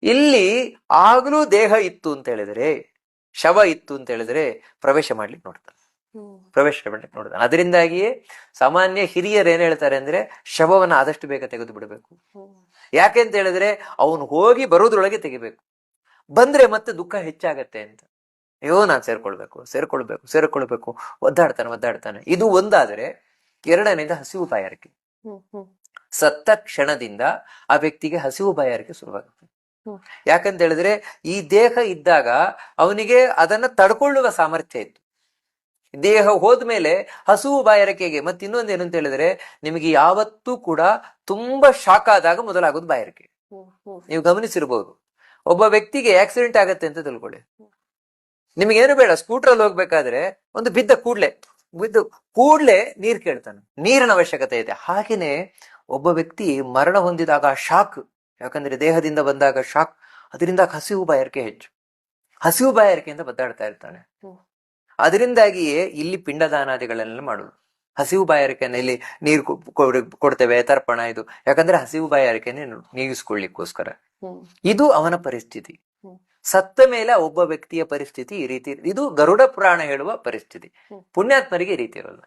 ಇಲ್ಲಿ ಆಗ್ಲೂ ದೇಹ ಇತ್ತು ಅಂತ ಹೇಳಿದ್ರೆ, ಶವ ಇತ್ತು ಅಂತ ಹೇಳಿದ್ರೆ ಪ್ರವೇಶ ಮಾಡ್ಲಿಕ್ಕೆ ನೋಡ್ತಾನೆ, ಪ್ರವೇಶ ಮಾಡ್ಲಿಕ್ಕೆ ನೋಡ್ತಾನೆ. ಅದರಿಂದಾಗಿಯೇ ಸಾಮಾನ್ಯ ಹಿರಿಯರು ಏನ್ ಹೇಳ್ತಾರೆ ಅಂದ್ರೆ ಶವವನ್ನ ಆದಷ್ಟು ಬೇಗ ತೆಗೆದು ಬಿಡಬೇಕು. ಯಾಕೆಂತ ಹೇಳಿದ್ರೆ ಅವನು ಹೋಗಿ ಬರೋದ್ರೊಳಗೆ ತೆಗಿಬೇಕು, ಬಂದ್ರೆ ಮತ್ತೆ ದುಃಖ ಹೆಚ್ಚಾಗತ್ತೆ ಅಂತ. ಅಯ್ಯೋ ನಾನ್ ಸೇರ್ಕೊಳ್ಬೇಕು ಒದ್ದಾಡ್ತಾನೆ. ಇದು ಒಂದಾದ್ರೆ, ಎರಡನೇದ ಹಸಿವು ಬಾಯಾರಿಕೆ. ಸತ್ತ ಕ್ಷಣದಿಂದ ಆ ವ್ಯಕ್ತಿಗೆ ಹಸಿವು ಬಾಯಾರಿಕೆ ಶುರುವಾಗುತ್ತೆ. ಯಾಕಂತ ಹೇಳಿದ್ರೆ ಈ ದೇಹ ಇದ್ದಾಗ ಅವನಿಗೆ ಅದನ್ನ ತಡ್ಕೊಳ್ಳುವ ಸಾಮರ್ಥ್ಯ ಇತ್ತು. ದೇಹ ಹೋದ್ಮೇಲೆ ಹಸಿವು ಬಾಯಾರಿಕೆಗೆ ಮತ್ತೆ ಇನ್ನೊಂದು ಏನಂತ ಹೇಳಿದ್ರೆ, ನಿಮಗೆ ಯಾವತ್ತೂ ಕೂಡ ತುಂಬಾ ಶಾಕ್ ಆದಾಗ ಮೊದಲಾಗೋದು ಬಾಯಾರಿಕೆ. ನೀವು ಗಮನಿಸಿರ್ಬೋದು, ಒಬ್ಬ ವ್ಯಕ್ತಿಗೆ ಆಕ್ಸಿಡೆಂಟ್ ಆಗತ್ತೆ ಅಂತ ತಿಳ್ಕೊಳ್ಳಿ, ನಿಮಗೇನು ಬೇಡ, ಸ್ಕೂಟ್ರಲ್ಲಿ ಹೋಗ್ಬೇಕಾದ್ರೆ ಒಂದು ಬಿದ್ದ ಕೂಡ್ಲೆ ನೀರ್ ಕೇಳ್ತಾನೆ, ನೀರಿನ ಅವಶ್ಯಕತೆ ಇದೆ. ಹಾಗೇನೆ ಒಬ್ಬ ವ್ಯಕ್ತಿ ಮರಣ ಹೊಂದಿದಾಗ ಶಾಕ್, ಯಾಕಂದ್ರೆ ದೇಹದಿಂದ ಬಂದಾಗ ಶಾಕ್, ಅದರಿಂದ ಹಸಿವು ಬಾಯಾರಿಕೆ ಹೆಚ್ಚು, ಹಸಿವು ಬಾಯಾರಿಕೆಯಿಂದ ಬದ್ದಾಡ್ತಾ ಇರ್ತಾನೆ. ಅದರಿಂದಾಗಿಯೇ ಇಲ್ಲಿ ಪಿಂಡದಾನಾದಿಗಳನ್ನೆಲ್ಲ ಮಾಡುದು. ಹಸಿವು ಬಾಯಾರಿಕೆಯನ್ನು ಇಲ್ಲಿ ನೀರು ಕೊಡ್ತೇವೆ, ತರ್ಪಣ, ಇದು ಯಾಕಂದ್ರೆ ಹಸಿವು ಬಾಯಾರಿಕೆನೆ ನೀಗಿಸ್ಕೊಳ್ಳಿಕ್ಕೋಸ್ಕರ. ಇದು ಅವನ ಪರಿಸ್ಥಿತಿ. ಸತ್ತ ಮೇಲೆ ಒಬ್ಬ ವ್ಯಕ್ತಿಯ ಪರಿಸ್ಥಿತಿ ಈ ರೀತಿ. ಇದು ಗರುಡ ಪುರಾಣ ಹೇಳುವ ಪರಿಸ್ಥಿತಿ. ಪುಣ್ಯಾತ್ಮರಿಗೆ ಈ ರೀತಿ ಇರೋಲ್ಲ.